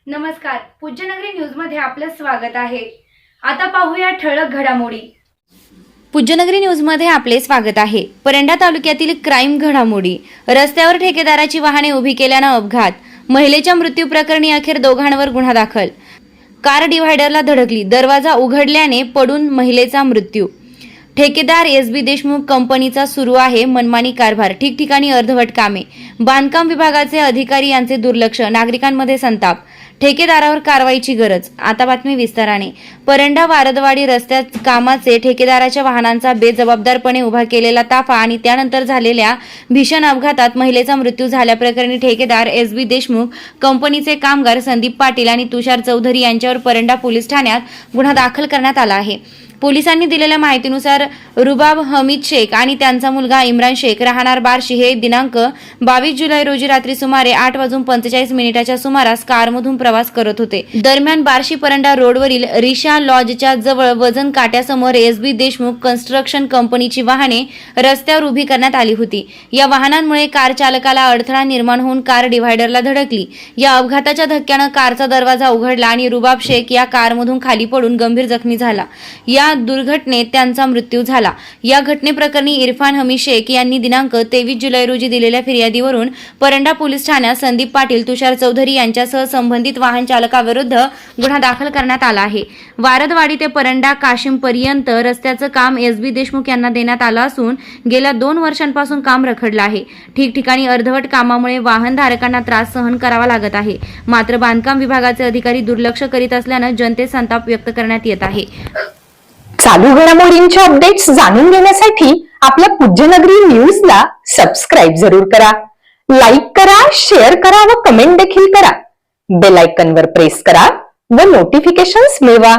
नमस्कार, पूज्यनगरी न्यूज मध्ये आपलं स्वागत आहे। आता पाहूया ठळक घडामोडी। पूज्यनगरी न्यूज मध्ये आपले स्वागत आहे। परंडा तालुक्यातील क्राईम घडामोडी। रस्त्यावर ठेकेदाराची वाहने उभी केल्याने अपघात, महिलेच्या मृत्यू प्रकरणी अखेर दोघांवर गुन्हा दाखल। कार डिव्हायडरला धडकली, दरवाजा उघडल्याने पडून महिलेचा मृत्यू। ठेकेदार एस.बी. देशमुख कंपनीचा सुरू आहे मनमानी कारभार, ठिकठिकाणी अर्धवट कामे। बांधकाम विभागाचे अधिकारी यांचे दुर्लक्ष, नागरिकांमध्ये संताप। ठेकेदारावर कारवाईची गरज। आता बातमी विस्ताराने। परंडा वारदवाडी रस्त्यात कामाचे ठेकेदाराच्या वाहनांचा बेजबाबदारपणे उभा केलेला ताफा आणि त्यानंतर झालेल्या भीषण अपघातात महिलेचा मृत्यू झाल्याप्रकरणी ठेकेदार एस.बी. देशमुख कंपनीचे कामगार संदीप पाटील आणि तुषार चौधरी यांच्यावर परंडा पोलीस ठाण्यात गुन्हा दाखल करण्यात आला आहे। पोलिसांनी दिलेल्या माहितीनुसार रुबाब हमीद शेख आणि त्यांचा मुलगा इम्रान शेख राहणार बार्शी हे दिनांक 22 जुलै रोजी रात्री सुमारे 8:45 सुमारास कारमधून प्रवास करत होते। दरम्यान बार्शी परंडा रोडवरील रिशा लॉजच्या जवळ वजन काट्यासमोर एस.बी. देशमुख कन्स्ट्रक्शन कंपनीची वाहने रस्त्यावर उभी करण्यात आली होती। या वाहनांमुळे कार चालकाला अडथळा निर्माण होऊन कार डिव्हायडरला धडकली। या अपघाताच्या धक्क्याने कारचा दरवाजा उघडला आणि रुबाब शेख या कारमधून खाली पडून गंभीर जखमी झाला। या दुर्घटनेत त्यांचा मृत्यू झाला। या घटनेप्रकरणी इरफान हमीद शेख यांनी दिनांक 23 जुलै रोजी दिलेल्या फिर्यादीवरून परंडा पोलीस ठाण्यात संदीप पाटील, तुषार चौधरी यांच्यासह संबंधित वाहन चालकाविरुद्ध गुन्हा दाखल करण्यात आला आहे। वारदवाडी ते परंडा काशिम पर्यंत रस्त्याचं काम एस.बी. देशमुख यांना देण्यात आलं असून गेल्या 2 वर्षांपासून काम रखडलं आहे। ठिकठिकाणी अर्धवट कामामुळे वाहनधारकांना त्रास सहन करावा लागत आहे। मात्र बांधकाम विभागाचे अधिकारी दुर्लक्ष करीत असल्याने जनतेत संताप व्यक्त करण्यात येत आहे। चालू घडामोडींच्या अपडेट्स जाणून घेण्यासाठी आपल्या पूज्यनगरी न्यूजला सबस्क्राईब जरूर करा, लाईक करा, शेअर करा व कमेंट देखील करा। बेल आयकॉनवर प्रेस करा व नोटिफिकेशन्स मिळवा।